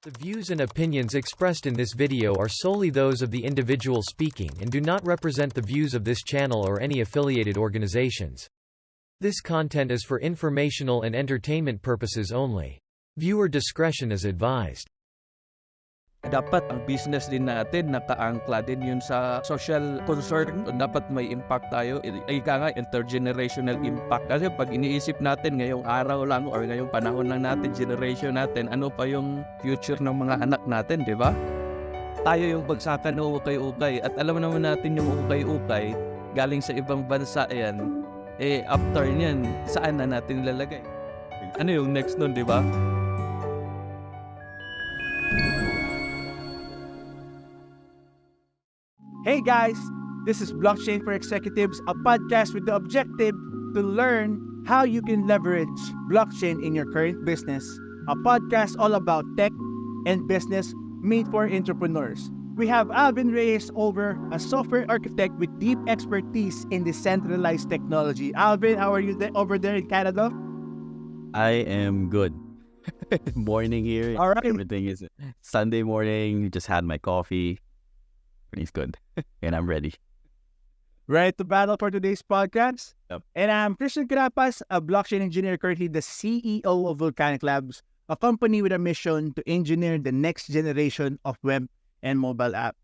The views and opinions expressed in this video are solely those of the individual speaking and do not represent the views of this channel or any affiliated organizations. This content is for informational and entertainment purposes only. Viewer discretion is advised. Dapat ang business din natin nakaangkla din yun sa social concern. Dapat may impact tayo. Ika nga, intergenerational impact. Kasi pag iniisip natin ngayong araw lang or ngayong panahon lang natin, generation natin, ano pa yung future ng mga anak natin, di ba? Tayo yung bagsakan ng ukay-ukay. At alam naman natin yung ukay-ukay, galing sa ibang bansa yan, after niyan, saan na natin ilalagay? Ano yung next nun, di ba? Hey guys, this is Blockchain for Executives, a podcast with the objective to learn how you can leverage blockchain in your current business. A podcast all about tech and business made for entrepreneurs. We have Alvin Reyes over, a software architect with deep expertise in decentralized technology. Alvin, how are you over there in Canada? I am good. Morning here. All right. Everything is Sunday morning. Just had my coffee. Everything's good. And I'm ready. Ready to battle for today's podcast? Yep. And I'm Christian Carapas, a blockchain engineer, currently the CEO of Volcanic Labs, a company with a mission to engineer the next generation of web and mobile app.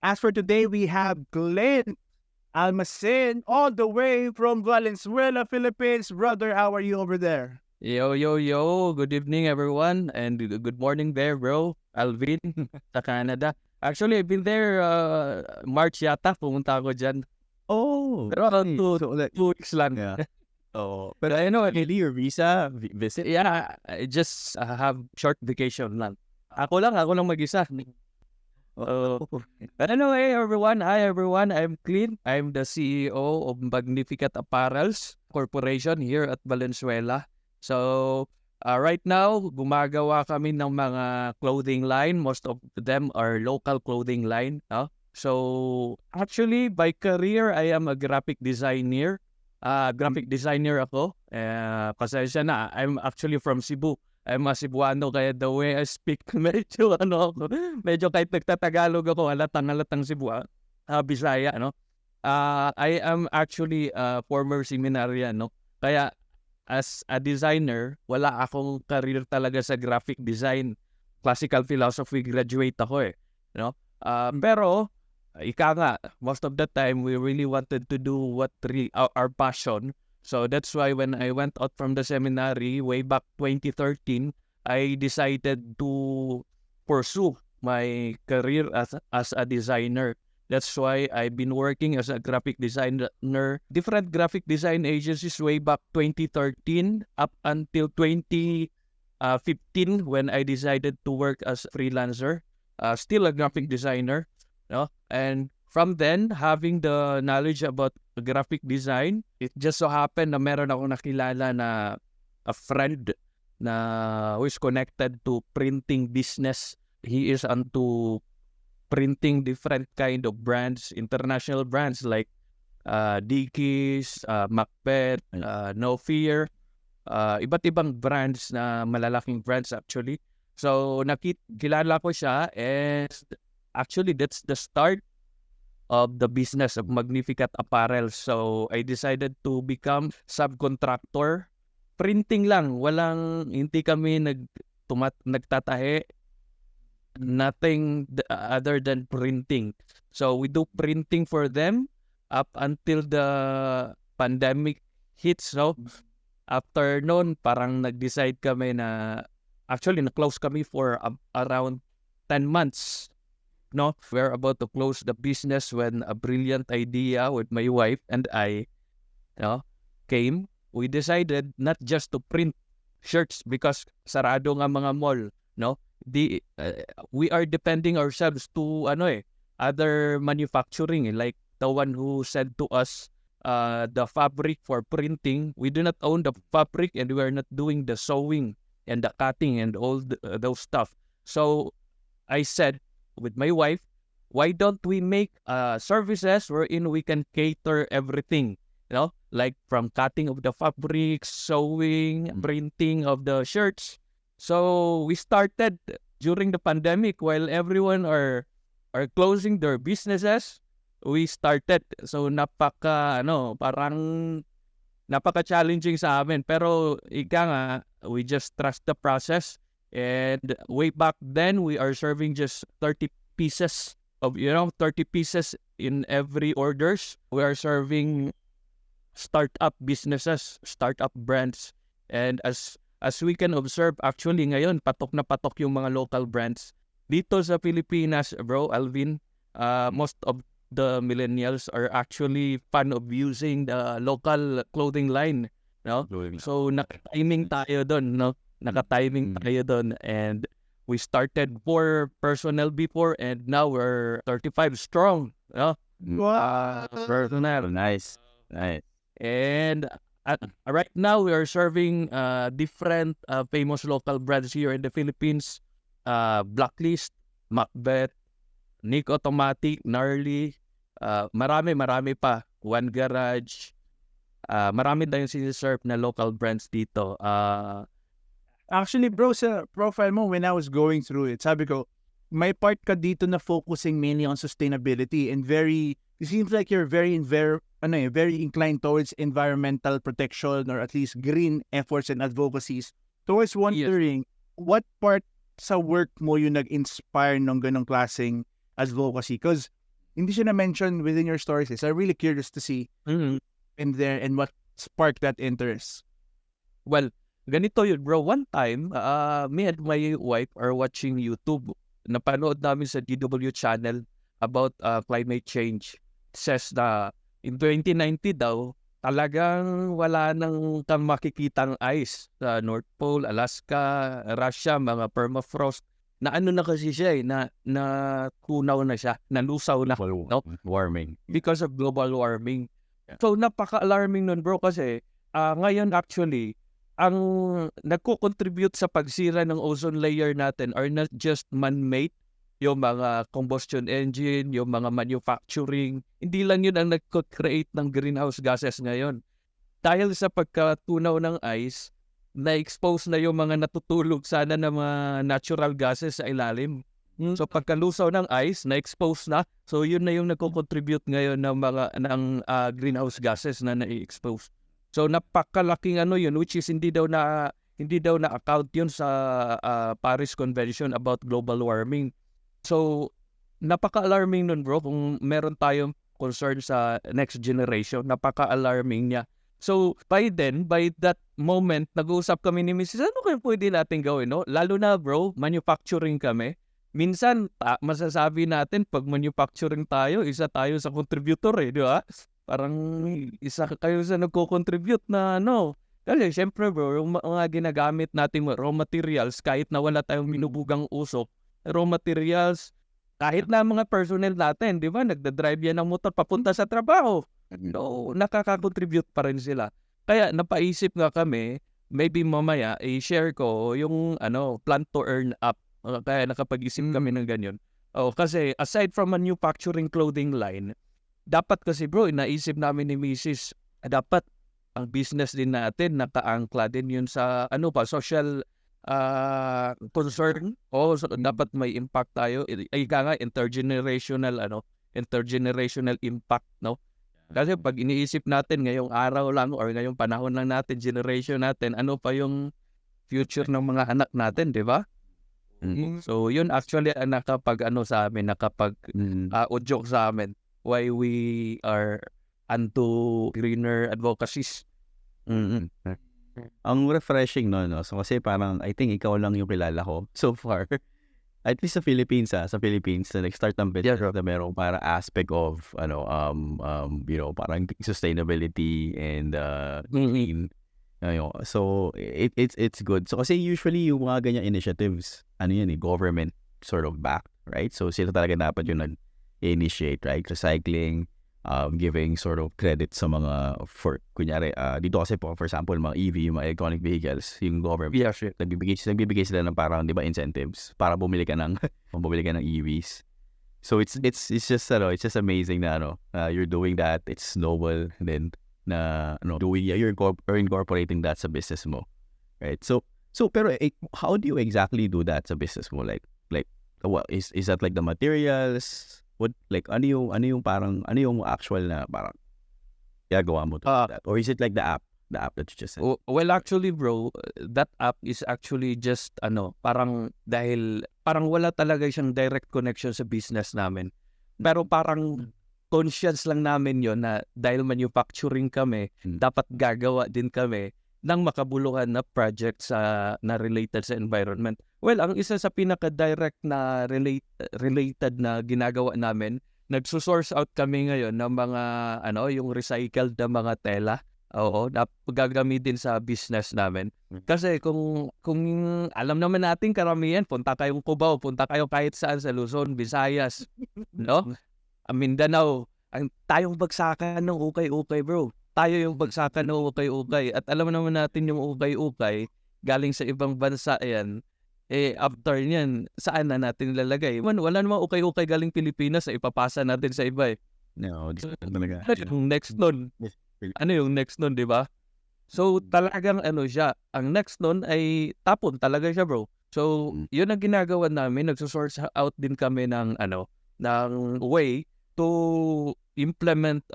As for today, we have Clint Almacin, all the way from Valenzuela, Philippines. Brother, how are you over there? Yo. Good evening, everyone. And good morning there, bro. Alvin, sa Canada. Actually, I've been there March yata. Pumunta ako dyan. Oh, Pero around 2 weeks lang. Yeah. Oh, But I know, really your visa visit? yeah, I just have short vacation lang. Ako lang mag-isa. But anyway, everyone. Hi, everyone. I'm Clint. I'm the CEO of Magnificat Apparels Corporation here at Valenzuela. So, right now, gumagawa kami ng mga clothing line. Most of them are local clothing line. No? So, actually, by career, I am a graphic designer. Graphic designer ako. Pasensya na, I'm actually from Cebu. I'm a Cebuano, kaya the way I speak, medyo kahit nagtatagalog ako, halatang Cebu, Bisaya, no? I am actually a former seminarian, no? Kaya, as a designer, wala akong career talaga sa graphic design. Classical philosophy graduate ako no? Pero, ika nga, most of the time, we really wanted to do what our passion. So that's why when I went out from the seminary way back 2013, I decided to pursue my career as a designer. That's why I've been working as a graphic designer, different graphic design agencies way back 2013 up until 2015 when I decided to work as a freelancer, still a graphic designer, no? And from then, having the knowledge about graphic design, it just so happened na meron akong nakilala na a friend na who is connected to printing business. He is onto printing different kind of brands, international brands like Dickies, Macbeth, No Fear, iba't ibang brands na malalaking brands actually. So kilala ko siya, and actually that's the start of the business of Magnificat Apparels. So I decided to become subcontractor. Printing lang, hindi kami nagtatahe. Nothing other than printing. So we do printing for them up until the pandemic hits, no? After noon, parang nag-decide kami na actually na-close kami for around 10 months. No, we're about to close the business when a brilliant idea with my wife and I, came. We decided not just to print shirts because sarado nga mga mall, no? We are depending ourselves to other manufacturing, like the one who sent to us the fabric for printing. We do not own the fabric, and we are not doing the sewing and the cutting and all those stuff. So I said with my wife, why don't we make services wherein we can cater everything, like from cutting of the fabric, sewing, printing of the shirts. So we started during the pandemic, while everyone are closing their businesses, we started. So parang napaka-challenging sa amin. Pero ika nga, we just trust the process. And way back then, we are serving just 30 pieces of, 30 pieces in every orders. We are serving startup businesses, startup brands. And as we can observe, actually ngayon, patok na patok yung mga local brands. Dito sa Pilipinas, bro, Alvin, most of the millennials are actually fan of using the local clothing line, no? So naka-timing tayo doon, no? Naka-timing tayo doon, and we started 4 personnel before, and now we're 35 strong, no? Wow. Personnel. Nice. And right now we are serving different famous local brands here in the Philippines. Blacklist, Macbeth, Nick Automatic, Gnarly, marami pa. One Garage. Marami tayong siniserve na local brands dito. Actually, bro, sa profile mo, when I was going through it, sabi ko, may part ka dito na focusing mainly on sustainability and it seems like you're very inclined towards environmental protection or at least green efforts and advocacies. So I was wondering, what part sa work mo yung nag-inspire ng ganong klaseng advocacy? Because hindi siya na-mention within your stories. So I'm really curious to see in there and what sparked that interest. Well, ganito yun, bro. One time, me and my wife are watching YouTube. Napanood namin sa DW channel about climate change. It says na in 2090 daw, talagang wala nang kang makikitang ice sa North Pole, Alaska, Russia, mga permafrost. Na na kasi siya na kunaw na siya, nalusaw na. No? Warming. Because of global warming. So napaka-alarming nun, bro, kasi ngayon actually, ang nagko-contribute sa pagsira ng ozone layer natin are not just man-made, yung mga combustion engine, yung mga manufacturing. Hindi lang yun ang nagko-create ng greenhouse gases ngayon. Dahil sa pagkatunaw ng ice, na-expose na yung mga natutulog sana ng mga natural gases sa ilalim. So pagkalusaw ng ice, na-expose na. So yun na yung nagko-contribute ngayon ng greenhouse gases na na-expose. So napakalaking yun, which is hindi daw na account yun sa Paris Convention about global warming. So napaka-alarming nun, bro, kung meron tayong concern sa next generation. Napaka-alarming niya. So by that moment, nag-uusap kami ni Mrs. Ano kayo pwede natin gawin, no? Lalo na, bro, manufacturing kami. Minsan, masasabi natin, pag manufacturing tayo, isa tayo sa contributor, di ba? Parang isa kayo sa nagko-contribute na Kasi syempre, bro, yung mga ginagamit nating raw materials, kahit na wala tayong binubugang usok, raw materials, kahit na mga personnel natin, di ba? Nagdadrive yan ng motor papunta sa trabaho. No, nakaka-contribute pa rin sila. Kaya napaisip nga kami, maybe mamaya, i-share ko yung plan to earn up. Kaya nakapag-isip kami ng ganyan. Kasi aside from manufacturing clothing line, dapat kasi, bro, naisip namin ni Mrs. Dapat ang business din natin nakaangkla din yun sa social concern. So dapat may impact tayo. Ika nga intergenerational impact, no? Kasi pag iniisip natin ngayong araw lang or ngayong panahon lang natin, generation natin, ano pa yung future ng mga anak natin, di ba? So yun actually sa amin, udyok sa amin why we are into greener advocacies. Ang refreshing no. So kasi parang I think ikaw lang yung kilala ko so far. At least sa Philippines sa Philippines na nag-start ng business na merong para aspect of parang sustainability and green. So it's good. So kasi usually yung mga ganyang initiatives, government sort of back, right? So sila talaga dapat yung nag-initiate, right? Recycling, giving sort of credit sa mga kunyari dito kasi po for example mga EV, yung mga electronic vehicles, yung government nagbibigay sila ng parang incentives para bumili ka ng EVs. So it's just amazing na you're doing that. It's noble then na you're incorporating that sa business mo, right? So So, pero how do you exactly do that sa business mo? Like, what is that like the materials? What, like, ano yung parang, ano yung actual na parang gagawa mo to that? Or is it like the app that you just said? Well, actually, bro, that app is actually just, parang dahil, parang wala talaga siyang direct connection sa business namin. Pero parang conscious lang namin yon na dahil manufacturing kami, dapat gagawa din kami ng makabuluhan na project na related sa environment. Well, ang isa sa pinaka-direct na related na ginagawa namin, nagsusource out kami ngayon ng mga yung recycled na mga tela. Oo, na gagamitin sa business namin. Kasi kung alam naman natin karamihan, punta kayong Cubao, punta kayo kahit saan sa Luzon, Visayas, no? Mindanao, tayong bagsakan ng ukay-ukay, bro. Tayo yung bagsakan ng ukay-ukay. At alam naman natin yung ukay-ukay, galing sa ibang bansa yan, after niyan, saan na natin lalagay? Wala namang ukay-ukay galing Pilipinas, ipapasa natin sa iba eh. No, talaga. Yung next nun? Ano yung next nun, di ba? So, talagang siya. Ang next nun ay tapon talaga siya, bro. So, yun ang ginagawa namin. Nagsusource out din kami ng way to implement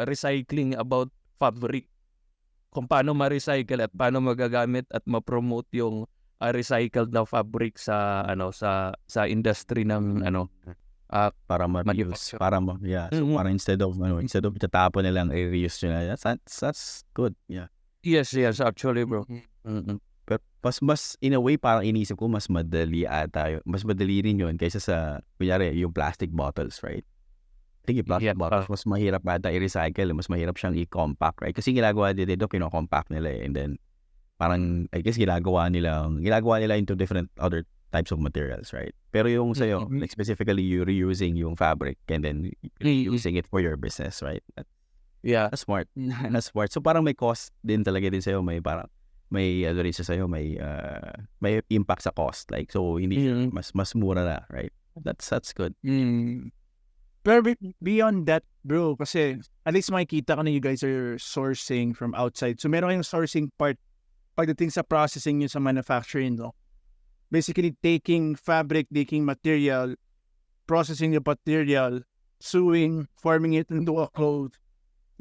recycling about fabric. Kung paano ma-recycle at paano magagamit at ma-promote yung recycled na fabric sa industry ng para ma-reuse, so parang instead of itatapon na lang, i-reuse nila. That's good. Yeah. Yes, actually, bro. Pero mas in a way, parang inisip ko mas madali rin yun kaysa sa kunyari yung plastic bottles, right? I think yung plastic bottles mas mahirap i-recycle, mas mahirap siyang i-compact, right? Kasi ginagawa dito pino-compact nila and then parang I guess ginagawa nila into different other types of materials, right? Pero yung sa'yo, like specifically you reusing yung fabric and then using it for your business, right? That's smart. That's smart. So parang may cost din talaga din sa'yo, may parang may rin sa'yo, may impact sa cost, like so hindi mas mura na, right? That's good. Pero beyond that, bro, kasi at least makikita ko na you guys are sourcing from outside. So meron kayong sourcing part pagdating sa processing nyo sa manufacturing, no? Basically, taking fabric, taking material, processing the material, sewing, forming it into a cloth,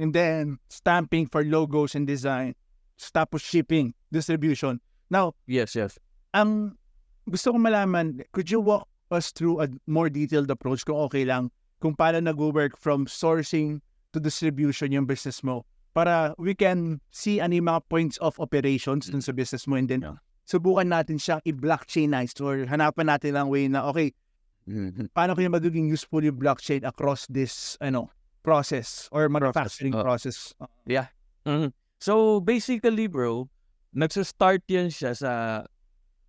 and then stamping for logos and design, tapos shipping, distribution. Now, yes. Ang gusto kong malaman, could you walk us through a more detailed approach kung okay lang, kung paano nag-work from sourcing to distribution yung business mo para we can see ano yung mga points of operations dun sa business mo and then subukan natin siyang i-blockchainize or hanapan natin lang way na okay, paano kaya magiging useful yung blockchain across this process or manufacturing process. So basically, bro, nagsa-start yan siya sa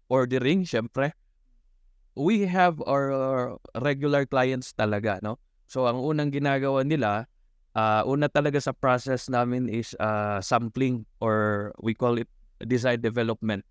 ordering, syempre. We have our regular clients talaga, no? So ang unang ginagawa nila, una talaga sa process namin is sampling, or we call it design development.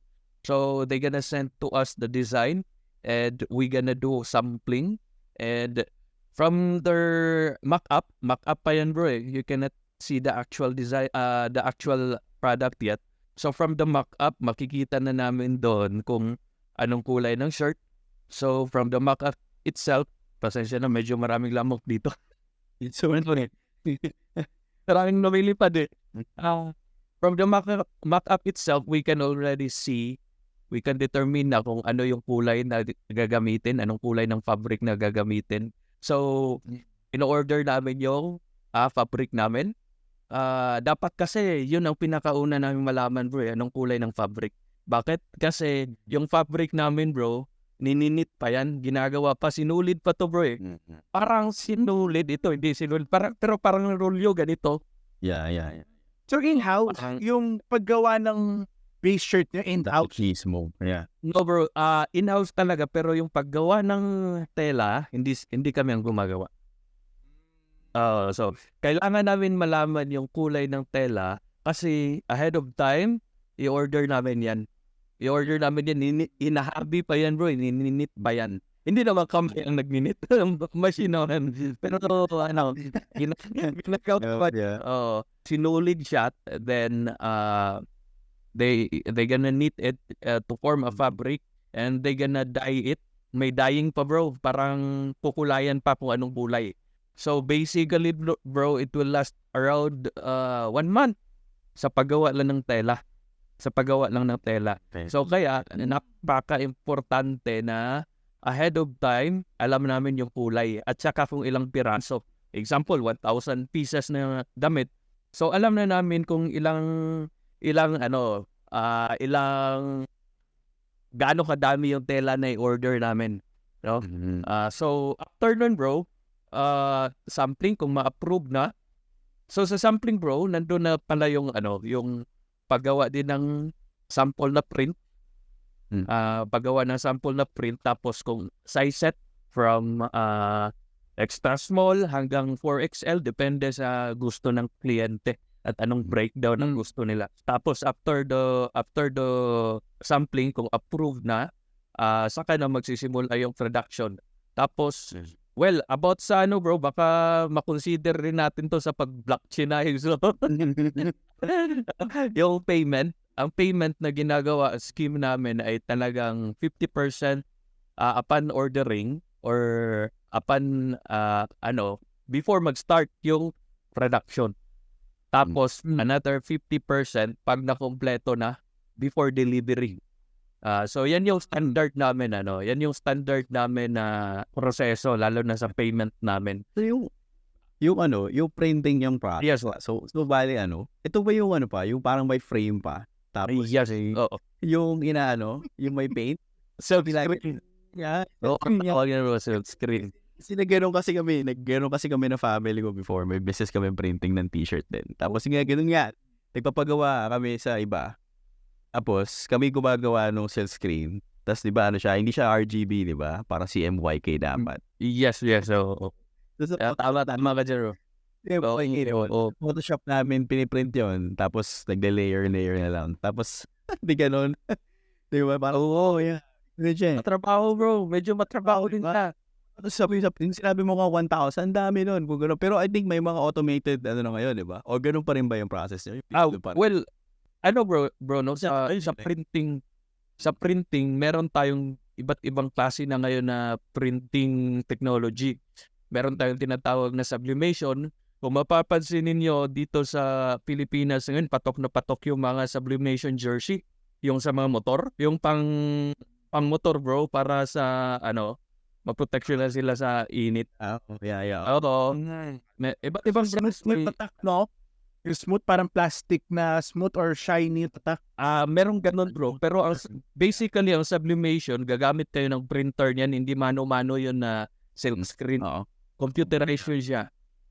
So they gonna send to us the design and we gonna do sampling, and from their mock-up pa yan, bro, you cannot see the actual design, the actual product yet. So from the mock-up, makikita na namin doon kung anong kulay ng shirt. So from the mock-up itself, pasensya na, medyo maraming lamok dito. So maraming lumilipad eh. From the mock-up itself, we can already see, we can determine na kung ano yung kulay na gagamitin, anong kulay ng fabric na gagamitin. So, in-order namin yung fabric namin. Dapat kasi, yun ang pinakauna namin malaman, bro, anong kulay ng fabric. Bakit? Kasi yung fabric namin, bro, nininit pa yan, ginagawa pa, sinulid pa to, bro eh. Parang sinulid ito, hindi sinulid, pero parang rolyo ganito. Yeah. So in-house, yung paggawa ng base shirt nyo in-house? Mismo, yeah. No, bro, in-house talaga, pero yung paggawa ng tela, hindi kami ang gumagawa. So, kailangan namin malaman yung kulay ng tela kasi ahead of time, i-order namin yan. Inahabi pa yan, bro, ininit pa yan. Hindi naman kami ang nagninit, machine naman. Pero ginagawa pa. Sinulid siya, then they gonna knit it to form a fabric, and they gonna dye it. May dyeing pa, bro. Parang kukulayan pa kung anong kulay. So basically, bro, it will last around 1 month sa paggawa lang ng tela. Okay. So kaya napaka-importante na ahead of time alam namin yung kulay at saka kung ilang piraso. Example, 1,000 pieces na damit. So alam na namin kung ilang gaano kadami yung tela na i-order namin, no? So after nun, bro, sampling kung ma-approve na. So sa sampling, bro, nandun na pala yung yung paggawa din ng sample na print. Paggawa ng sample na print, tapos kung size set from extra small hanggang 4XL, depende sa gusto ng kliyente at anong breakdown ng gusto nila. Tapos after the sampling, kung approved na, saka na magsisimula yung production. Tapos well, about sa bro, baka makonsider rin natin to sa pag-blockchain na so, yung payment. Ang payment na ginagawa scheme namin ay talagang 50% upon ordering or upon before mag-start yung production. Tapos another 50% pag nakompleto na before delivery. So yan yung standard namin yan yung standard namin na proseso lalo na sa payment namin. So yung printing yung process. Yes. So bali ito ba yung yung parang may frame pa? Tapos Yes. yung yung may paint. So Yeah. screen. Kasi nagganon kasi kami na family ko before. May business kami printing ng t-shirt din. Tapos ganun nga. Nagpapagawa kami sa iba. Tapos kami gumagawa ng silk screen. Tapos di ba hindi siya RGB, di ba? Para CMYK dapat. Yes. So, tama ka dyan, bro. Photoshop namin, piniprint yon. Tapos nagde-layer na lang. Tapos di ganun. Di ba? Parang yeah. Matrabaho, bro. Medyo matrabaho din na. Tapos sinabi mo nga 1,000, dami nun. Pero I think may mga automated na ngayon, di ba? O ganun pa rin ba yung process nyo? Well, bro, no, sa printing, meron tayong iba't ibang klase na ngayon na printing technology. Meron tayong tinatawag na sublimation. Kung mapapansin ninyo dito sa Pilipinas ngayon, patok na patok yung mga sublimation jersey, yung sa mga motor, yung pang motor, bro, para sa maprotection na sila sa init. Yeah. Oo. Iba't ibang brands. Tatak, no? Yung smooth, parang plastic na smooth or shiny tatak. Merong ganun, bro. Pero basically, ang sublimation, gagamit kayo ng printer niyan, hindi mano-mano yun na silk screen. Computerization siya.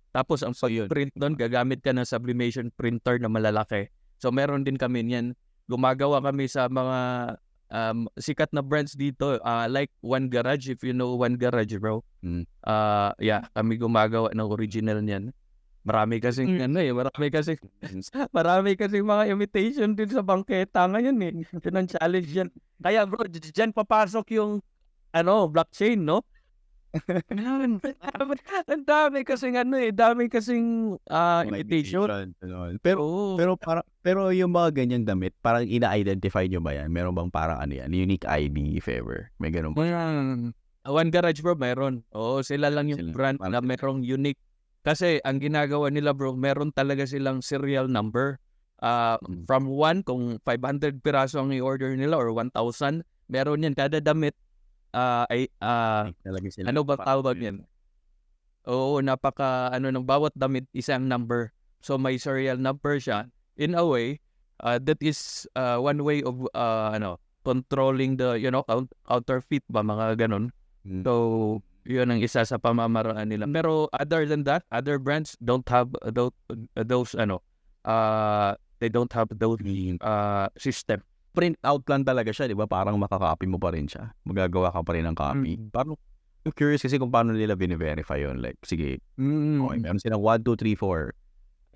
Tapos, ang print doon, gagamit ka ng sublimation printer na malalaki. So, meron din kami niyan. Gumagawa kami sa mga sikat na brands dito, like One Garage, if you know One Garage, bro. Kami gumagawa ng original niyan. Marami kasing marami kasing mga imitation din sa bangketa ngayon eh. Yun ang challenge yan. Kaya bro, dyan papasok yung blockchain, no? Ang dami kasing imitation. Pero yung mga ganyang damit, parang ina-identify nyo ba yan? Meron bang parang unique ID if ever? May ganun ba? One Garage, bro, meron. Oo, sila lang yung brand na merong unique. Kasi ang ginagawa nila, bro, meron talaga silang serial number. From 1, kung 500 piraso ang i-order nila or 1,000, meron yan. Kada damit, ano ba tawag yan? Oo, ng bawat damit, isang number. So, may serial number siya. In a way, that is one way of, controlling the, counterfeit ba, mga ganun. So, yun ang isa sa pamamaraan nila. Pero other than that, other brands don't have those they don't have those system. Print out lang talaga siya, di ba? Parang makakopy mo pa rin siya. Magagawa ka pa rin ng copy. Parang, I'm curious kasi kung paano nila bine-verify yun. Like, sige, okay, meron silang 1, 2, 3, 4.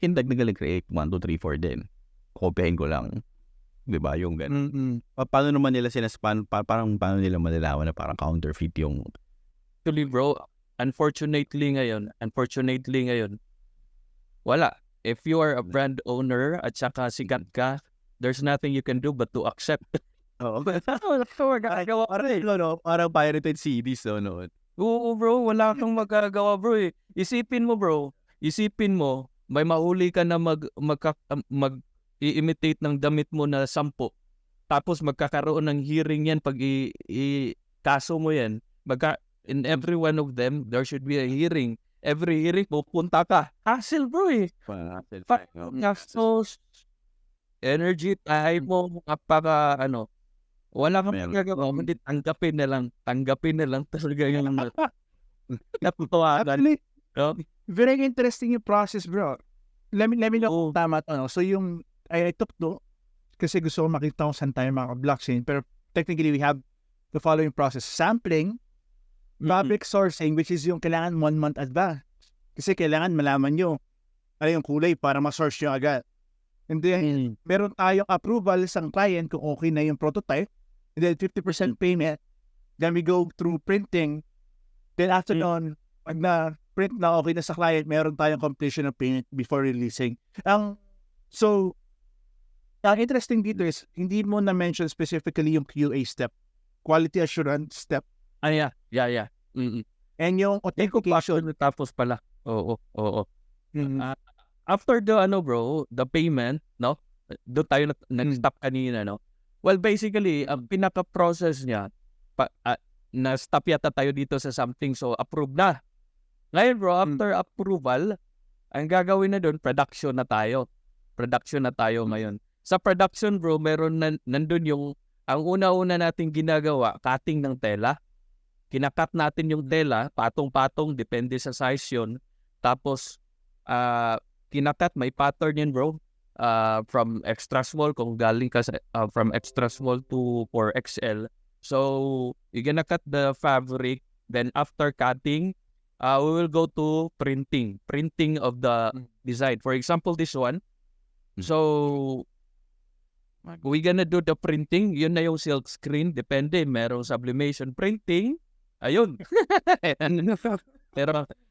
Hindi create 1, 2, 3, 4 din. Kopyahin ko lang. Di ba? Yung ganun. Paano naman nila paano nila malalaman na parang counterfeit yung... Actually, bro, unfortunately ngayon, wala. If you are a brand owner at saka sikat ka, there's nothing you can do but to accept. Oo. Magagawa ka rin. Parang pirated CDs, no? Oo, bro. Wala kang magagawa, bro. Isipin mo, may mahuli ka na i-imitate ng damit mo na 10. Tapos magkakaroon ng hearing yan pag kaso mo yan. In every one of them, there should be a hearing. Every hearing, pupunta ka. Hassle, bro Gastos, energy, time mo, wala kang magagawa, hindi tanggapin na lang. Talaga yung natutuwagan. Actually, very interesting yung process, bro. Let me know kung tama to. No? So yung, I took note, kasi gusto ko makita kung saan tayo mga blockchain. Pero technically, we have the following process. Sampling, fabric sourcing, which is yung kailangan 1 month advance. Kasi kailangan malaman nyo ano yung kulay para ma-source nyo agad. And then, meron tayong approval sa client kung okay na yung prototype. And then 50% payment. Then we go through printing. Then after nun, pag na-print na okay na sa client, meron tayong completion of payment before releasing. So, ang interesting dito is, hindi mo na-mention specifically yung QA step. Quality assurance step. Yeah. And yung authentication. Tapos pala. Oo. After the the payment, no? Doon tayo nag-stop kanina, no? Well, basically, ang pinaka-process niya, na-stop yata tayo dito sa something, so approve na. Ngayon, bro, after approval, ang gagawin na doon, production na tayo ngayon. Sa production, bro, meron nandun yung, ang una-una nating ginagawa, cutting ng tela. Kinakat natin yung tela, patong-patong, depende sa size yun. Tapos, kinakat, may pattern yun, bro. From extra small, kung galing ka from extra small to 4XL. So, you're gonna cut the fabric. Then, after cutting, we will go to printing of the design. For example, this one. So, we're gonna do the printing. Yun na yung silk screen. Depende. Merong sublimation printing. Ayun.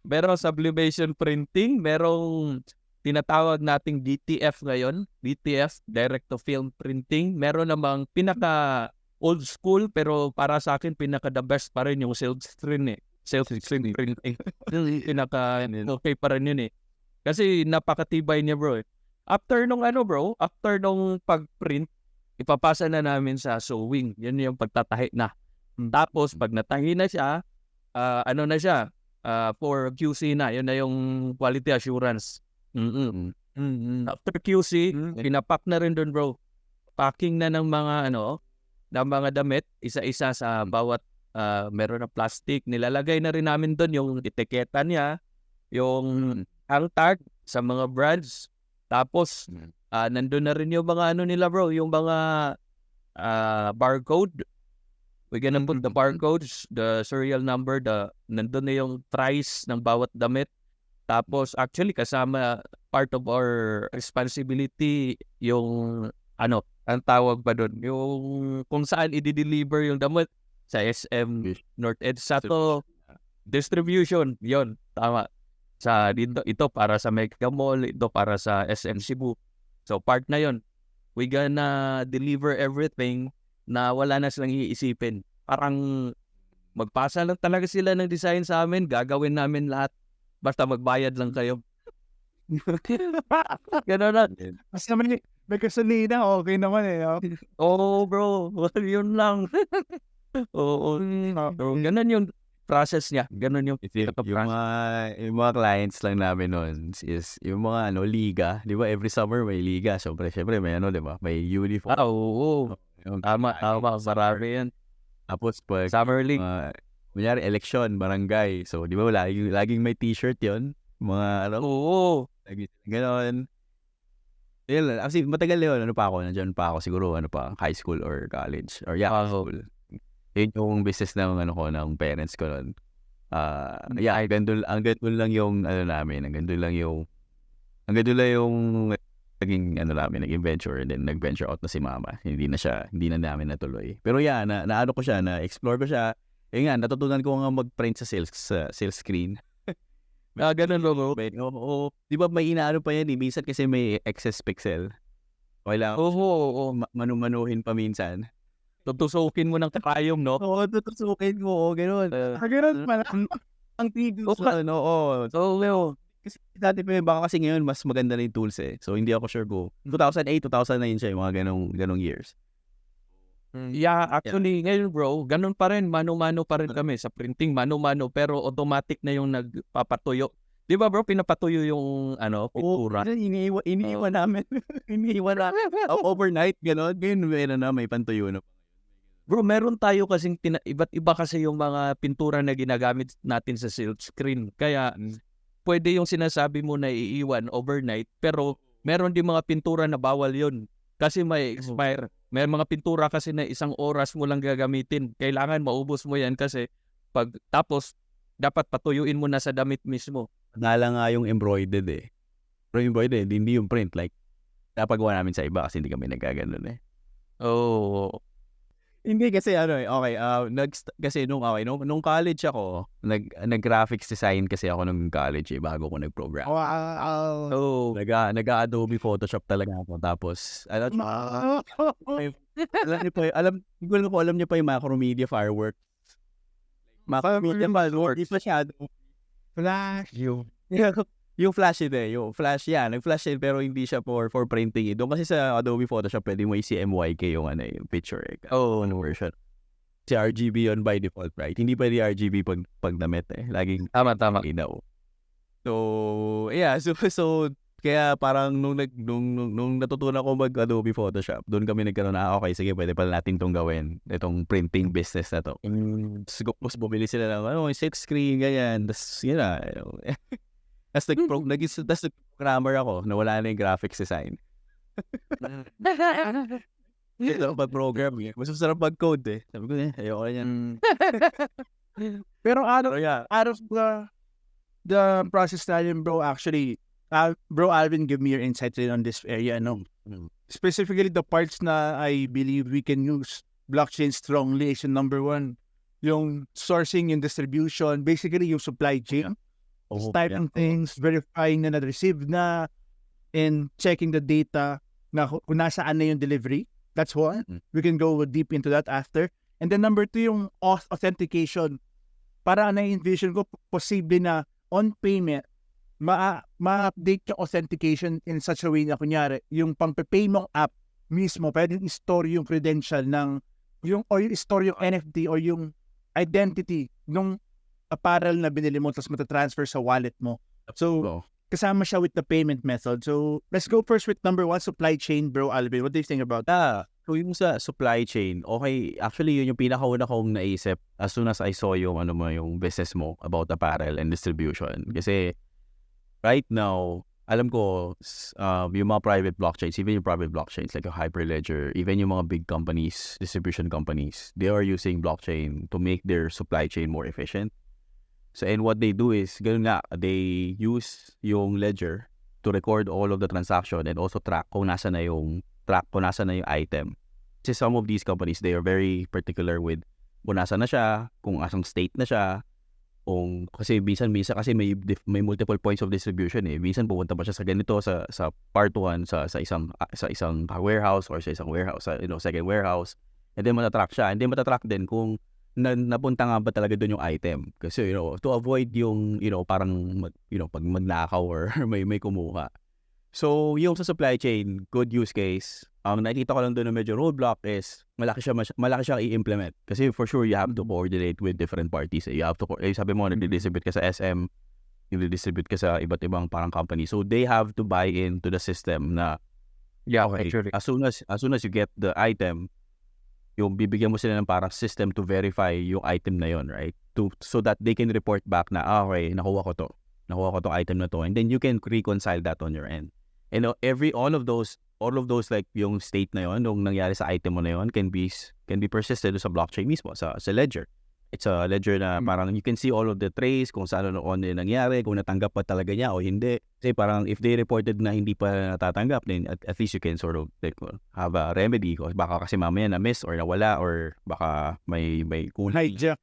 Merong sublimation printing. Merong tinatawag nating DTF ngayon. DTF, direct to film printing. Meron namang pinaka old school, pero para sa akin, pinaka the best pa rin yung silk screen Silk screen printing. Pinaka okay pa rin yun Kasi napakatibay niya, bro After nung after nung pag-print, ipapasa na namin sa sewing. Yan yung pagtatahi na. Tapos, pag natahi na siya, na siya, for QC na. Yun na yung quality assurance. After QC, pinapack na rin doon, bro. Packing na ng mga ng mga damit, isa-isa sa bawat meron na plastic. Nilalagay na rin namin doon yung etiketa niya, yung hang tag sa mga brands. Tapos nandun na rin yung mga nila, bro, yung mga barcode. We're gonna put the barcodes, the serial number, nandun na yung price ng bawat damit. Tapos, actually, kasama part of our responsibility yung, ang tawag ba doon? Yung kung saan i-deliver yung damit sa SM North EDSA to distribution. Yon tama. Sa dito, ito para sa Mega Mall, ito para sa SM Cebu. So, part na yon. We gonna deliver everything na wala na silang iisipin. Parang magpasa lang talaga sila ng design sa amin, gagawin namin lahat. Basta magbayad lang kayo. Gano'n na. Mas naman may kasalina, okay naman Oo, bro. Yun lang. Oo. So, ganun yung process niya. Ganun yung yung mga clients lang namin noon is yung mga liga. Di ba every summer may liga. Siyempre may di ba? May uniform. Oo. Tama. Marami yan. Tapos pag Summer League. Kunyari, election, barangay. So, di ba, laging may t-shirt yon mga, Oo. Ganon. Yun, kasi matagal yun, nandiyan pa ako, siguro, high school or college, or high school. Yun yung business ng, ng parents ko nun. Hanggang doon lang yung, namin, hanggang doon lang yung, naging, naging venture, and then nag-venture out na si mama. Hindi na namin natuloy. Pero na-ano ko siya, na-explore ko siya. Natutunan ko nga mag-print sa silk screen. Ganun, bro. Oo. Di ba may inaano pa yan Minsan kasi may excess pixel. Kailangan Oo. manumanuhin pa minsan. Tutusukin mo ng karayom, no? Oo, tutusukin mo, gano'n. Ganun pala. Ang tigil sa Oo. So, Kasi dati pa yun, baka kasi ngayon mas maganda na yung tools eh. So hindi ako sure kung 2008, 2009 siya, yung mga ganong years. yeah, actually, ngayon bro, ganun pa rin, mano-mano pa rin kami sa printing, mano-mano, pero automatic na yung nagpapatuyo. Di ba bro, pinapatuyo yung pintura? Iniiwan namin. Iniiwan namin. Overnight, gano'n. Ngayon meron na, may pantuyo na. Bro, meron tayo kasing iba't iba kasi yung mga pintura na ginagamit natin sa silk screen. Kaya pwede yung sinasabi mo na iiwan overnight, pero meron din mga pintura na bawal yun. Kasi may expire. May mga pintura kasi na 1 oras mo lang gagamitin. Kailangan maubos mo yan kasi tapos dapat patuyuin mo na sa damit mismo. Nala nga yung embroidered eh. Pero embroidered, hindi yung print. Like, napagawa namin sa iba kasi hindi kami nagkaganon eh. Oh. Hindi kasi okay, kasi nung college ako, nag-graphics design kasi ako nung college eh, bago ko nag-program. Wow. Oh. Nag-Adobe Photoshop talaga ako. Tapos, alam niyo pa, alam niyo pa yung Macromedia Fireworks. Macromedia Fireworks. Hindi masyado. Flash. Yung Flash yung Flash nag-Flash din pero hindi siya for printing. Doon kasi sa Adobe Photoshop pwede mo i-CMYK yung yung picture version. Si RGB yun by default, right? Hindi pwede RGB pag damit eh. Laging Tama. ilaw. So, yeah, so kaya parang nung natutunan ko mag-Adobe Photoshop, doon kami nagkaroon na okay, sige, pwede pala natin tong gawin, itong printing business na to. Tapos bumili sila ng silk screen, ganyan. Tapos yun na. Tapos nag-programmer ako na wala na yung graphics design. Ito pag-program eh. Mas masarap mag-code eh. Sabi ko ayoko na yan. Pero out of the process natin, bro, actually, bro Alvin, give me your insights on this area. Specifically, the parts na I believe we can use blockchain strongly is yung number 1, yung sourcing, yung distribution, basically yung supply chain. Typing things, verifying na na-receive na, and checking the data na kung nasaan na yung delivery. That's one. We can go deep into that after. And then number 2, yung authentication. Para na-envision ko, posible na on payment, ma-update yung authentication in such a way na kunyari, yung pang-pay mong app mismo, pwedeng i-store yung credential or yung store yung NFT or yung identity nung apparel na binili mo tapos matatransfer sa wallet mo. So, kasama siya with the payment method. So, let's go first with number 1, supply chain, bro Alvin. What do you think about that? So, yung sa supply chain, okay, actually yun yung pinakauna kong naisip as soon as I saw yung yung business mo about apparel and distribution. Kasi right now, alam ko yung mga private blockchains, even yung private blockchains like a Hyperledger, even yung mga big companies, distribution companies, they are using blockchain to make their supply chain more efficient. So, and what they do is, ganun nga, they use yung ledger to record all of the transaction and also track kung nasa na yung item. Kasi some of these companies, they are very particular with kung nasa na siya, kung asang state na siya, kasi minsan kasi may multiple points of distribution eh. Minsan pupunta pa siya sa ganito, sa part 1, sa isang warehouse or sa isang warehouse, second warehouse. And then matatrack siya. And then matatrack din kung napunta nga ba talaga doon yung item. Kasi, to avoid yung, parang, pag magnakaw or may kumuha. So, yung sa supply chain, good use case, ang nakikita ko lang doon na medyo roadblock is, malaki siya i-implement. Kasi for sure, you have to coordinate with different parties. You have to, sabi mo, nag-distribute ka sa SM, nag-distribute ka sa iba't ibang parang company. So, they have to buy into the system na, okay, actually, as soon as you get the item, yung bibigyan mo sila ng parang system to verify yung item na yon, right? So that they can report back na, okay, nakuha ko tong item na to, and then you can reconcile that on your end. And all of those like yung state na yon, nung nangyari sa item mo na yon, can be persisted sa blockchain mismo, sa ledger. It's a ledger na parang you can see all of the trace, kung saan ano nangyari, kung natanggap pa talaga niya o hindi. Kasi parang if they reported na hindi pa natatanggap, then at least you can sort of like, have a remedy. Baka kasi mamaya na-miss or nawala or baka may Hijack.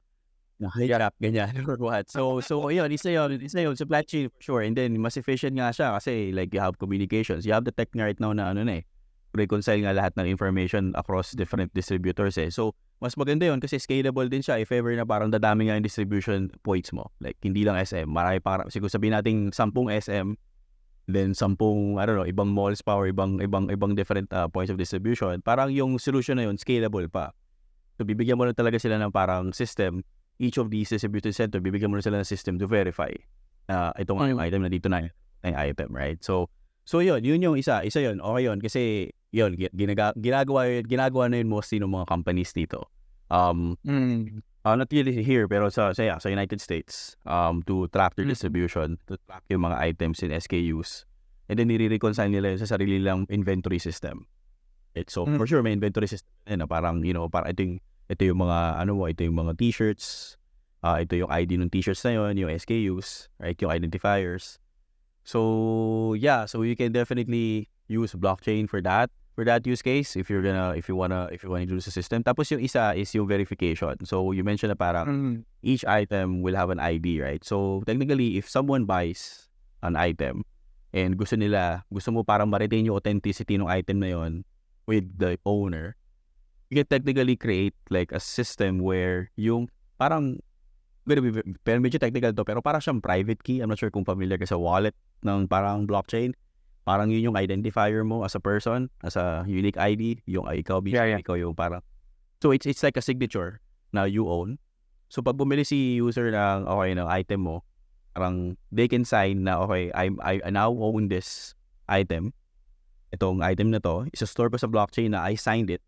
Na-hijack, ganyan or what. So yun, isa yun, supply chain for sure. And then mas efficient nga siya kasi like you have communications. You have the tech right now na reconcile nga lahat ng information across different distributors eh. So, mas maganda yun kasi scalable din siya if ever na parang dadami nga yung distribution points mo. Like, hindi lang SM. Marami para, siguro sabihin natin 10 SM, then 10, I don't know, ibang malls pa or ibang different points of distribution. Parang yung solution na yun, scalable pa. So, bibigyan mo na talaga sila ng parang system. Each of these distribution center, bibigyan mo na sila ng system to verify ito nga yung item na dito na yung item, right? So yun yung isa yun. Okay yun kasi yun ginagawa na yun mostly ng mga companies dito. Not really here pero sa United States to track their distribution, to track yung mga items in SKUs. And then nire-reconcile nila yun sa sarili lang inventory system. Right? So for sure may inventory system na parang parang ito yung mga ito yung mga t-shirts, ito yung ID ng t-shirts na yun, yung SKUs, right? Yung identifiers. So so you can definitely use blockchain for that use case if you wanna use the system. Tapos yung isa is yung verification. So you mentioned na parang each item will have an ID, right? So technically if someone buys an item and gusto mo parang ma-retain yung authenticity ng item na yun with the owner, you can technically create like a system where yung parang pero medyo technical to pero parang siyang private key. I'm not sure kung familiar ka sa wallet ng parang blockchain. Parang yun yung identifier mo as a person, as a unique ID, yung ikaw yung parang. So it's like a signature na you own. So pag bumili si user ng item mo, parang they can sign na I now own this item. Itong item na to, isa-store ko sa blockchain na I signed it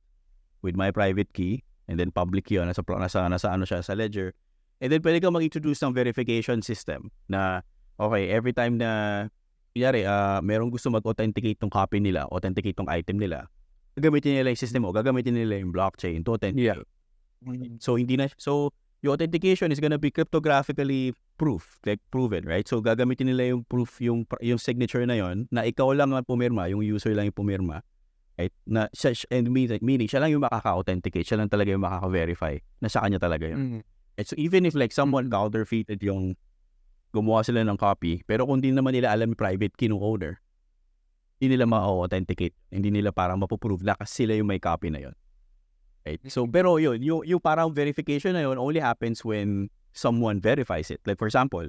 with my private key and then public yun nasa siya sa ledger. And then pwede kang mag-introduce ng verification system na every time na kunyari merong gusto mag-authenticate tong copy nila, authenticate tong item nila, gagamitin nila yung system gagamitin nila yung blockchain to authenticate. So yung authentication is gonna be cryptographically proven, right? So gagamitin nila yung proof, yung signature na yon na ikaw lang ang pumirma, yung user lang yung pumirma. Right? Na meaning siya lang yung makaka-authenticate, siya lang talaga yung makaka-verify na sa kanya talaga yun. And so even if like someone counterfeited yung gumawa sila ng copy, pero kung di naman nila alam yung private key ng owner, hindi nila ma-authenticate, hindi nila parang mapuprove na kasi sila yung may copy na yun. Right? So pero yun, yung parang verification na yun only happens when someone verifies it. Like for example,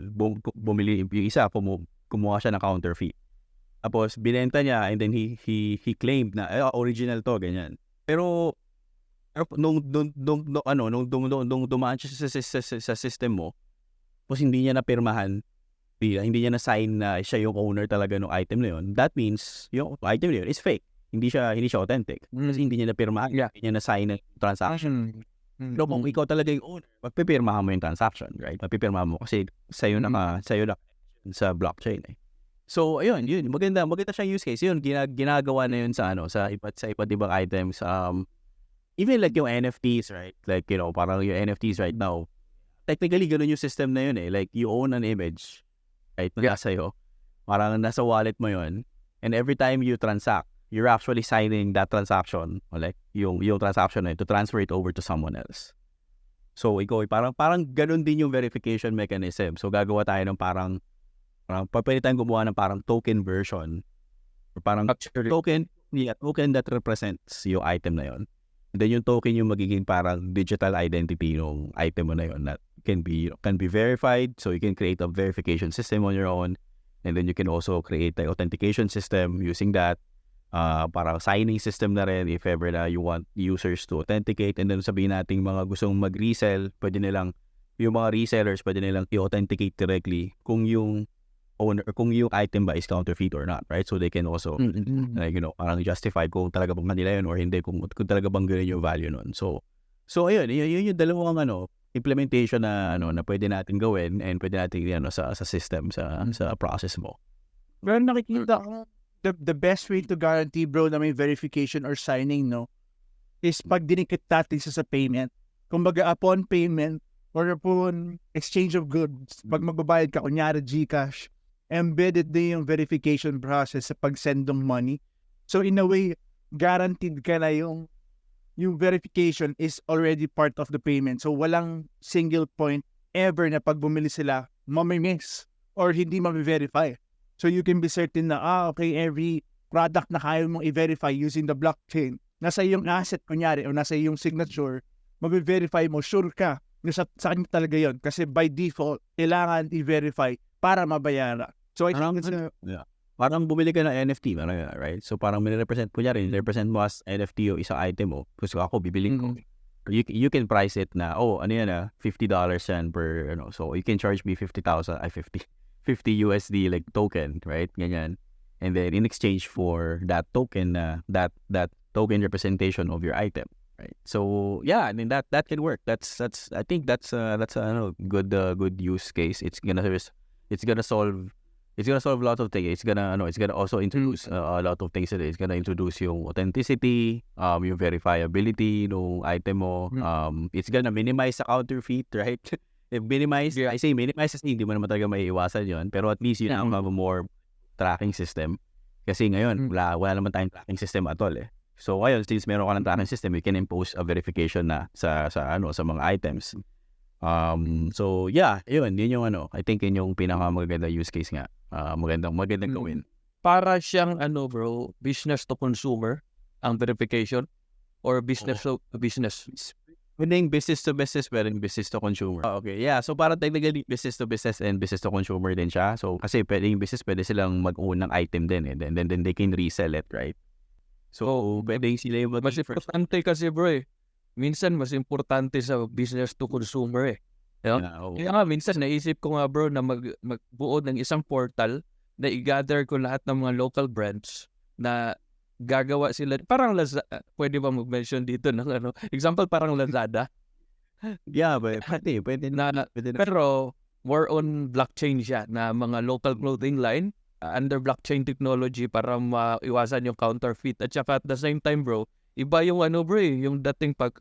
bumili yung isa, kumuha siya ng counterfeit. Tapos binenta niya and then he claimed na original to, ganyan. Pero nung dumaan siya sa system mo, tapos hindi niya napirmahan, hindi niya na-sign na siya yung owner talaga ng item na yun, that means yung item na yun is fake. Hindi siya authentic. Kasi hindi niya napirmahan, hindi niya na-sign na transaction. Pero kung ikaw talaga yung owner, magpipirmahan mo yung transaction, right? Magpipirmahan mo kasi sa'yo na sa blockchain eh. So ayun, maganda siyang use case. Yun ginagawa na yun sa iba't ibang items. Even like yung NFTs, right? Like, parang yung NFTs right now, technically, ganun yung system na yun eh. Like, you own an image, right? Sa'yo. Parang nasa wallet mo yun. And every time you transact, you're actually signing that transaction, or like, yung transaction na yun, to transfer it over to someone else. So, ikaw, parang ganun din yung verification mechanism. So, gagawa tayo ng parang pwede tayong gumawa ng parang token version. Or parang token that represents yung item na yun. And then yung token yung magiging parang digital identity ng item mo na yun that can be verified. So you can create a verification system on your own. And then you can also create an authentication system using that. Parang signing system na rin if ever na you want users to authenticate. And then sabihin natin mga gustong mag-resell, yung mga resellers pwede nilang i-authenticate directly kung yung owner or kung yung item ba is counterfeit or not, right? So they can also parang justify kung talaga bang kanila yun or hindi, kung talaga bang ganun yung value nun. So ayun, yun yung dalawang implementation na pwede natin gawin and pwede natin sa system, sa process mo. Pero nakikita ko the best way to guarantee, bro, na may verification or signing, is pag dinikit natin sa payment. Kumbaga upon payment or upon exchange of goods, pag magbabayad ka, kunyari GCash, embedded din yung verification process sa pag-send ng money. So in a way, guaranteed ka na yung verification is already part of the payment. So walang single point ever na pag bumili sila, mamimiss or hindi ma-verify. So you can be certain na, okay, every product na kaya mong i-verify using the blockchain, nasa iyong asset kunyari o nasa iyong signature, mabe-verify mo, sure ka na sa kanya talaga yon. Kasi by default, kailangan i-verify para mabayaran. So I think it's parang bumili ka ng NFT, right? So parang represent mo as NFT yung isang item mo. Kasi ako, bibili ko. You can price it na, $50 yan per, so you can charge me 50,000, 50 USD like token, right? Ganyan. And then in exchange for that token, that token representation of your item, right? So yeah, I mean that can work. I think that's a good use case. It's gonna solve a lot of things. It's gonna also introduce a lot of things. It's gonna introduce yung authenticity, yung verifiability ng item mo. It's gonna minimize the counterfeit, right? I say minimize kasi hindi mo naman talaga maiiwasan yun. Pero at least you now have a more tracking system. Kasi ngayon, wala naman tayong tracking system at all eh. So ngayon, since meron ka ng tracking system, you can impose a verification na sa mga items. So yeah, yun yung I think yun yung pinakamaganda use case nga. Magandang gawin. Para siyang bro, business to consumer ang verification or business to business. Pwedeng business to business, pwedeng business to consumer. Okay, yeah. So para technically business to business and business to consumer din siya. So kasi pwedeng business, pwede silang mag-own ng item din eh. Then they can resell it, right? So pwedeng sila yung mas importante kasi bro eh. Minsan mas importante sa business to consumer eh. Kaya nga minsan naisip ko nga bro na magbuo ng isang portal na i-gather ko lahat ng mga local brands na gagawa sila. Parang pwede ba mag-mention dito ng example parang Lazada? Yeah, pwede na. Pero more on blockchain siya na mga local clothing line under blockchain technology para maiwasan yung counterfeit. At saka at the same time bro, iba yung bro yung dating pag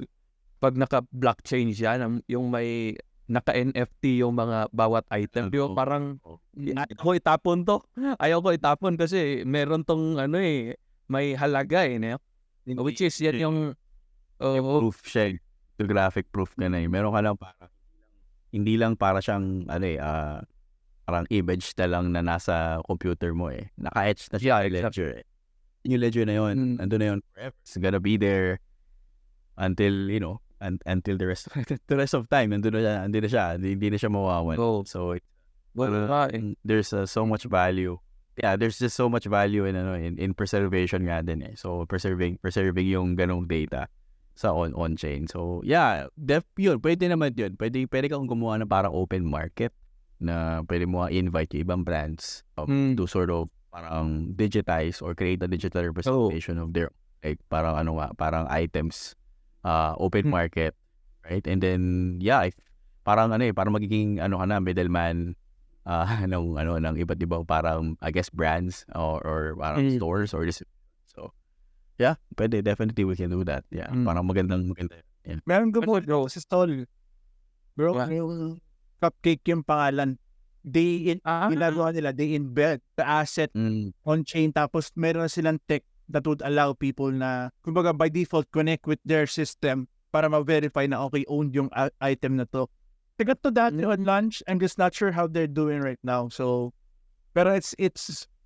naka-blockchain siya, yung may naka-NFT yung mga bawat item. Di ba parang ayaw ko itapon kasi meron tong may halaga which is yan yung proof siya. The graphic proof ka na meron ka lang hindi lang para siyang parang image na lang na nasa computer mo naka-etch na siya ledger yung ledger na yun, nandun na yun forever. It's gonna be there until until the rest of time. Nandun na siya, hindi na siya mawawan. So there's so much value. Yeah, there's just so much value in preservation nga din eh. So preserving yung ganong data sa on-chain. So yeah, yun, pwede naman yun. Pwede kang gumawa ng parang open market na pwede mo invite yung ibang brands to sort of parang digitize or create a digital representation of their parang items, open market, right? And then yeah, parang parang magiging ka na middleman ng iba't ibang parang I guess brands or parang stores or this. So yeah, pwede, definitely we can do that. Yeah, parang maganda. Yeah. Meron bro sa stall. Bro, yung cupcake yung pangalan. Ginagawa nila, they embed the asset on-chain, tapos meron silang tech that would allow people na, kumbaga by default, connect with their system para ma-verify na okay, owned yung item na to. I got to that on lunch. I'm just not sure how they're doing right now. So, pero it's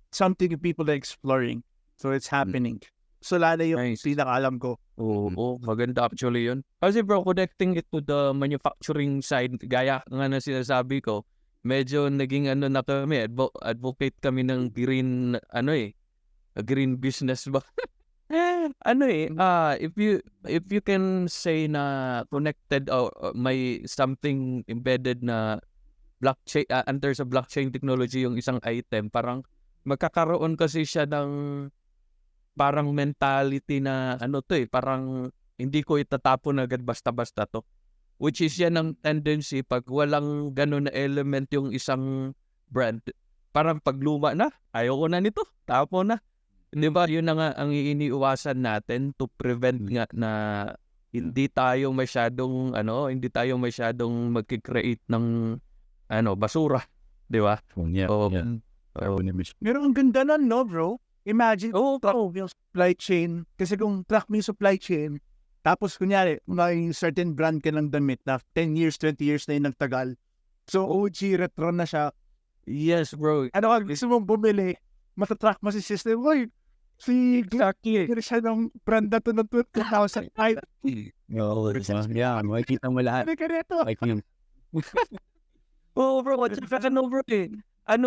something people are exploring. So, it's happening. So, lalo yung pinakaalam ko. Oo, maganda actually yun. Kasi bro, connecting it to the manufacturing side, gaya nga na sinasabi ko, medyo naging na kami, advocate kami ng green, green business ba? If you can say na connected or may something embedded na blockchain, under sa blockchain technology yung isang item, parang magkakaroon kasi siya ng parang mentality na parang hindi ko itatapon agad basta-basta to. Which is yan ang tendency pag walang ganun na element yung isang brand. Parang pag luma na, ayoko na nito, tapo na. Di ba? Yun na nga ang iniiwasan natin to prevent nga na hindi tayo masyadong mag-create ng basura. Di ba? Yeah. Pero ang ganda nun, no bro? Imagine, track yung supply chain. Kasi kung track mo yung supply chain, tapos kunyari, may certain brand ka ng damit na 10 years, 20 years na yung nagtagal. So, OG, retro na siya. Yes, bro. Gusto mong bumili, matatrack mo si system. Oy, Si Exactly. Glenn siya ng brand na to ng 2005. Oo, yeah, makikita mo lahat. Ano ka rito? Like yun. Oo bro, at saka ano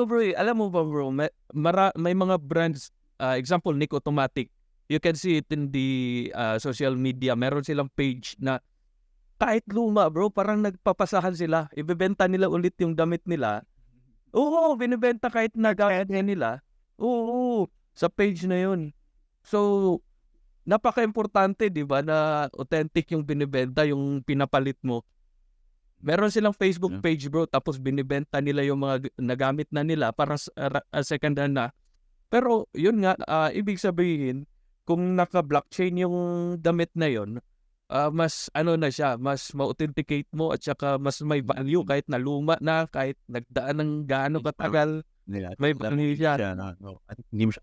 bro alam mo ba bro, may mga brands, example Nick Automatic, you can see it in the social media, meron silang page na kahit luma bro, parang nagpapasahan sila, ibebenta nila ulit yung damit nila. Oo, binibenta kahit nagamit nila. Oo, sa page na yun. So, napaka-importante, di ba, na authentic yung binibenta, yung pinapalit mo. Meron silang Facebook Yeah. page bro, tapos binibenta nila yung mga nagamit na nila para second hand na. Pero yun nga, ibig sabihin, kung naka-blockchain yung damit na yun, mas ano na siya, mas ma-authenticate mo at saka mas may value kahit na luma na, kahit nagdaan ng gaano katagal, Nila. may value siya. At hindi mo siya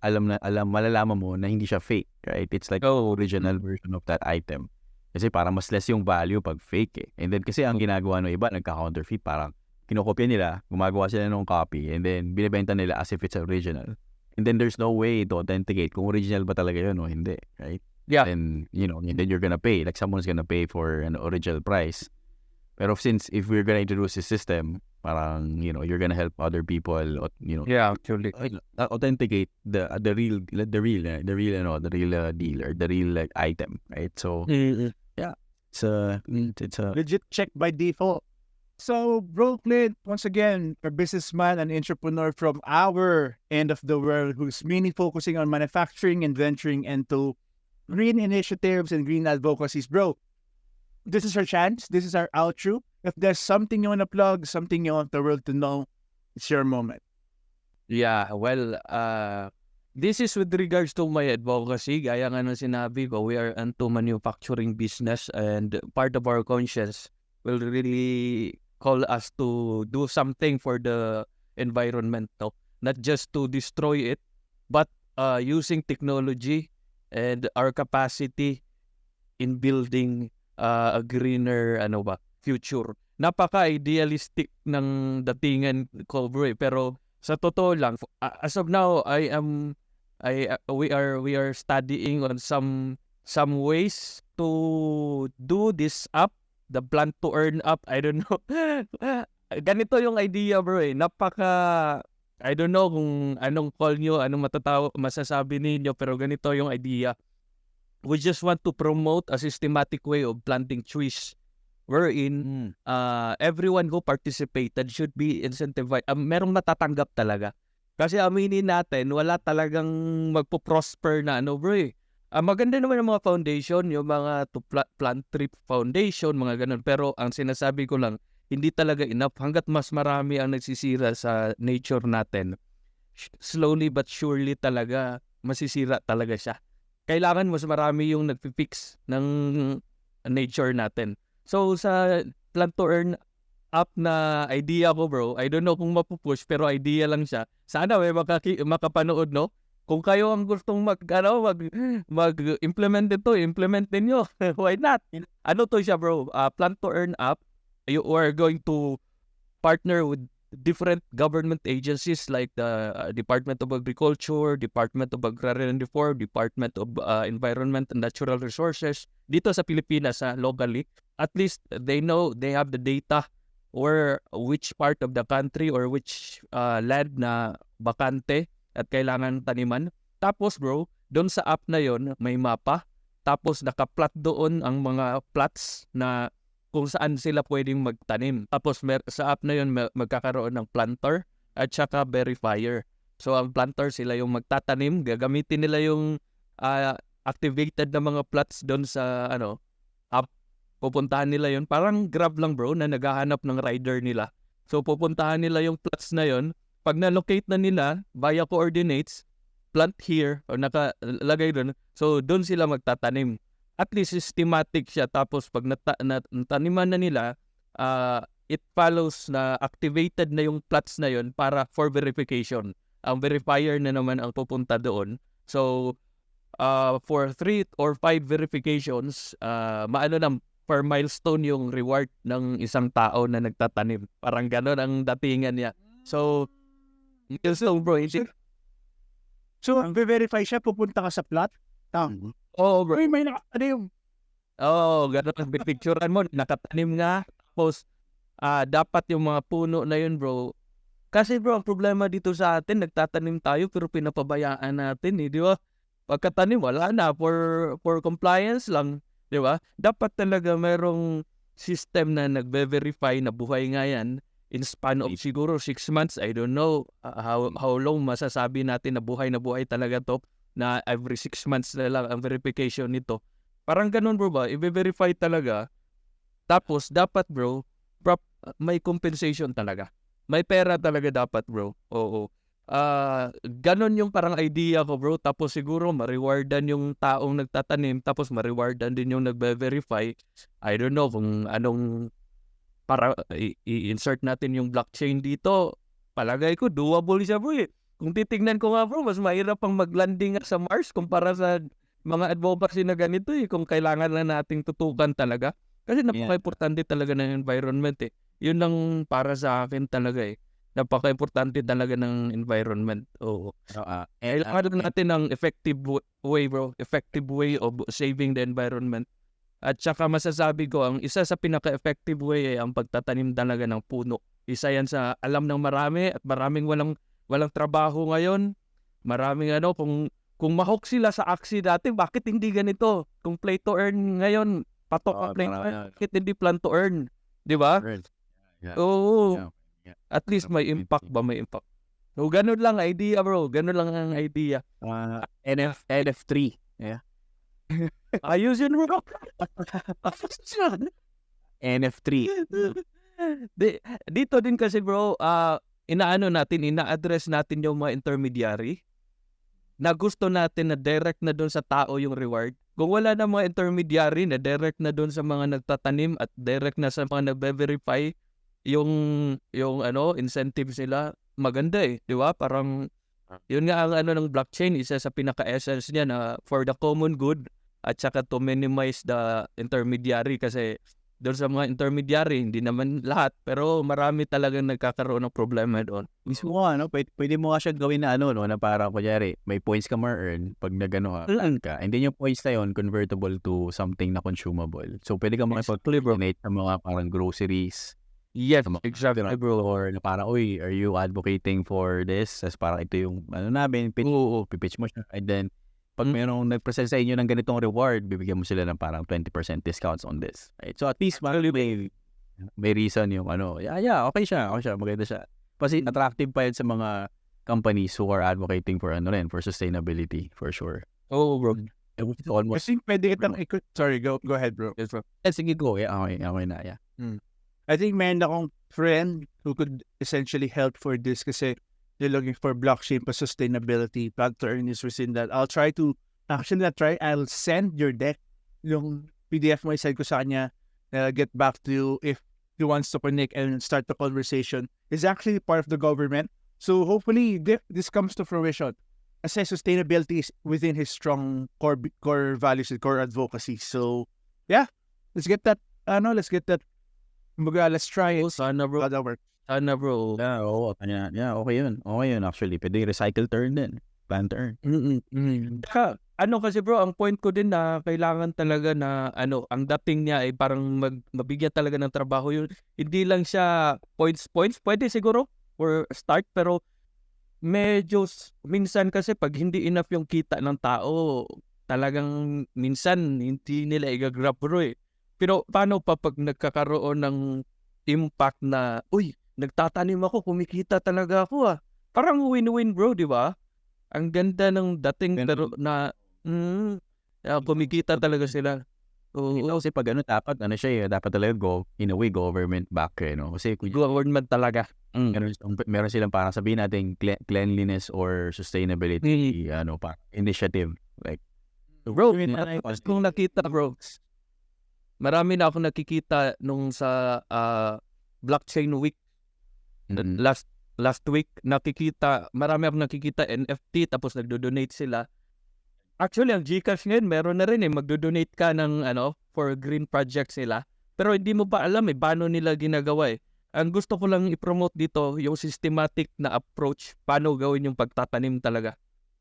malalaman mo na hindi siya fake, right? It's like Oh, original version of that item. Kasi parang mas less yung value pag fake eh. And then kasi ang ginagawa ng iba, nagka-counterfeit, parang kinokopya nila, gumagawa sila ng copy, and then binibenta nila as if it's original. And then there's no way to authenticate kung original ba talaga yun o hindi, right? yeah. Then, and then you're gonna pay. Like someone's gonna pay for an original price. Pero since if we're gonna introduce this system, parang, you're gonna help other people, Yeah, actually. authenticate the real deal or the real like item, right? So yeah, it's a Legit check by default. So, bro Clint, once again, a businessman and entrepreneur from our end of the world who's mainly focusing on manufacturing and venturing into green initiatives and green advocacies. Bro, this is our chance. This is our outro. If there's something you want to plug, something you want the world to know, it's your moment. Yeah, well, this is with regards to my advocacy. Gaya nga ng sinabi ko, we are into manufacturing business, and part of our conscience will really call us to do something for the environment, no? Not just to destroy it, but using technology and our capacity in building a greener future. Napaka-idealistic ng datingan ko bro, pero sa totoo lang, as of now, we are studying on some ways to do this app, the plan to earn app. I don't know. Ganito yung idea bro I don't know kung anong call nyo, anong masasabi ninyo, pero ganito yung idea. We just want to promote a systematic way of planting trees wherein everyone who participated should be incentivized. Merong matatanggap talaga. Kasi aminin natin, wala talagang magpo-prosper na bro eh. Maganda naman ang mga foundation, yung mga to plant tree foundation, mga ganun. Pero ang sinasabi ko lang, hindi talaga enough. Hanggat mas marami ang nagsisira sa nature natin, slowly but surely talaga, masisira talaga siya. Kailangan mas marami yung nagpipix ng nature natin. So sa plan to earn up na idea ko bro, I don't know kung mapupush, pero idea lang siya. Sana may makapanood, no? Kung kayo ang gustong mag-implement ito, implement niyo. Why not? Ano to siya bro? Plan to earn up. You are going to partner with different government agencies like the Department of Agriculture, Department of Agrarian Reform, Department of Environment and Natural Resources dito sa Pilipinas, locally. At least they know, they have the data or which part of the country or which land na bakante at kailangan taniman. Tapos bro, doon sa app na yon may mapa. Tapos naka-plot doon ang mga plots na kung saan sila pwedeng magtanim. Tapos sa app na yon magkakaroon ng planter at saka verifier. So ang planter sila yung magtatanim, gagamitin nila yung activated na mga plots doon sa app. Pupuntahan nila yon, parang Grab lang bro na naghahanap ng rider nila. So pupuntahan nila yung plots na yon. Pag na-locate na nila via coordinates, plant here o nakalagay doon, so doon sila magtatanim. At least systematic siya. Tapos pag nataniman na nila, it follows na activated na yung plots na yon para for verification. Ang verifier na naman ang pupunta doon. So for 3 or 5 verifications, per milestone yung reward ng isang tao na nagtatanim. Parang gano'n ang datingan niya. So bro, So, verify siya, pupunta ka sa plot. Oo, bro. Uy, may nakatanim. Oo, ganun. Picturean mo, nakatanim nga. Tapos, dapat yung mga puno na yun, bro. Kasi bro, ang problema dito sa atin, nagtatanim tayo pero pinapabayaan natin di ba? Pagkatanim, wala na. For compliance lang, di ba? Dapat talaga merong system na nagbe-verify na buhay nga yan in span of siguro 6 months. I don't know how long masasabi natin na buhay talaga to, na every 6 months na lang ang verification nito. Parang ganun bro ba? I-verify talaga. Tapos dapat bro, may compensation talaga. May pera talaga dapat bro. Oo. Ganon yung parang idea ko bro. Tapos siguro ma-rewardan yung taong nagtatanim. Tapos ma-rewardan din yung nagbe-verify. I don't know kung anong para i-insert natin yung blockchain dito. Palagay ko doable siya bro eh. Kung titignan ko nga bro, mas mahirap pang mag-landing sa Mars kumpara sa mga advocacy na ganito eh. Kung kailangan na nating tutukan talaga. Kasi napaka-importante talaga ng environment eh. Yun lang para sa akin talaga eh. Napaka-importante talaga ng environment. Oo. Kailangan natin ng effective way bro. Effective way of saving the environment. At saka masasabi ko, ang isa sa pinaka-effective way ay ang pagtatanim talaga ng puno. Isa yan sa alam ng marami at maraming walang trabaho ngayon. Maraming kung mahok sila sa aksi dati, bakit hindi ganito? Kung play to earn ngayon, patok ang play to earn, bakit hindi plan to earn? Di ba? Oo. At least may impact ba? May impact. So, ganun lang idea bro. Ganun lang ang idea. NF3. Yeah. Ayusin mo bro. NF3. Dito din kasi bro, ina-address natin yung mga intermediary na gusto natin na direct na doon sa tao yung reward. Kung wala na mga intermediary na direct na doon sa mga nagtatanim at direct na sa mga nagbe-verify yung incentives nila, maganda eh, di ba? Parang yun nga ang ng blockchain, isa sa pinaka-essence niya na for the common good at saka to minimize the intermediary kasi doon sa mga intermediary, hindi naman lahat, pero marami talagang nagkakaroon ng problema doon. Mismo nga, pwede mo nga siya gawin na na parang kunyari, may points ka ma-earn pag nagano ka. And then yung points na yun, convertible to something na consumable. So, pwede ka makipag-donate sa mga parang groceries. Yes, exactly, bro. Or na parang, are you advocating for this? As parang ito yung, namin, pitch mo siya. And then, pag mayroong nag-present sa inyo ng ganitong reward, bibigyan mo sila ng parang 20% discounts on this. Right? So at least may reason yung okay siya, maganda siya. Kasi attractive pa yan sa mga companies who are advocating for for sustainability, for sure. Oh, bro. Kasi pwede itang sorry, go ahead, bro. Yes, bro. Sige, go. Okay na, yeah. I think meron akong friend who could essentially help for this kasi they're looking for blockchain for sustainability. Plan to earn is within that. I'll send your deck. Yung PDF mo, i-send ko sa kanya. Get back to you if he wants to connect and start the conversation. He's actually part of the government. So hopefully this comes to fruition. Kasi sustainability is within his strong core values and core advocacy. So yeah, let's get that. Let's try it. Sana bro. Sana bro. Yeah, okay yun actually. Pwede recycle to earn din. Plan to earn. Kasi bro, ang point ko din na kailangan talaga na ang dating niya ay parang mabigyan talaga ng trabaho yun. Hindi lang siya points. Pwede siguro for start, pero medyo minsan kasi pag hindi enough yung kita ng tao, talagang minsan hindi nila i-grab bro eh. Pero paano pa pag nagkakaroon ng impact na, nagtatanim ako, kumikita talaga ako Parang win-win bro, di ba? Ang ganda ng dating pero na kumikita talaga sila. Kasi pag dapat talaga in a way government back Kasi government talaga. Meron silang parang sabihin natin cleanliness or sustainability initiative. Like bro, kung nakita bro, marami na ako nakikita nung sa blockchain week. Last week marami ako nakikita NFT tapos nagdo-donate sila. Actually ang GCash ngayon meron na rin magdo-donate ka ng for green project sila. Pero hindi mo pa alam paano nila ginagawa Ang gusto ko lang i-promote dito yung systematic na approach paano gawin yung pagtatanim talaga.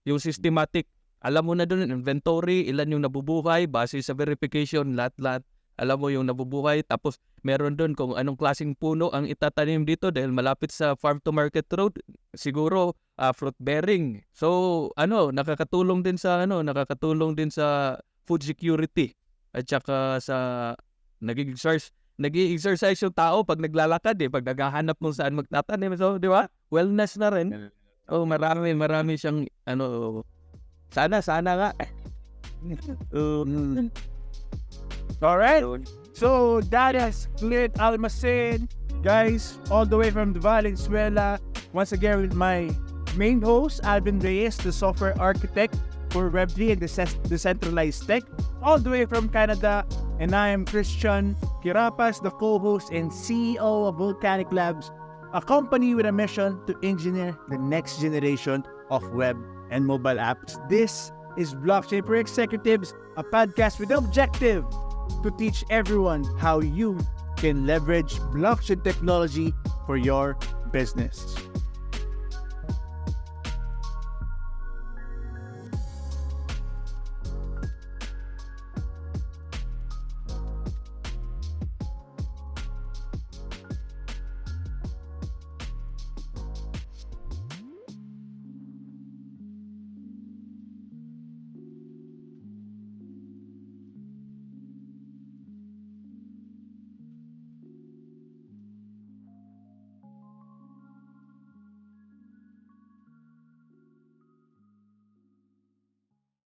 yung systematic. Alam mo na doon, inventory, ilan yung nabubuhay, base sa verification, lahat-lahat. Alam mo yung nabubuhay. Tapos meron doon kung anong klaseng puno ang itatanim dito dahil malapit sa farm to market road. Siguro fruit bearing. So nakakatulong din sa food security. At saka sa nag-exercise yung tao pag naglalakad pag naghahanap mo saan magtatanim. So, di ba? Wellness na rin. Oh, marami siyang sana nga. Alright. So that is Clint Almacin, guys, all the way from Valenzuela. Once again with my main host, Alvin Reyes, the software architect for Web3 and decentralized tech, all the way from Canada. And I am Christian Kirapas, the co-host and CEO of Volcanic Labs, a company with a mission to engineer the next generation of web and mobile apps. This is Blockchain for Executives, a podcast with the objective to teach everyone how you can leverage blockchain technology for your business.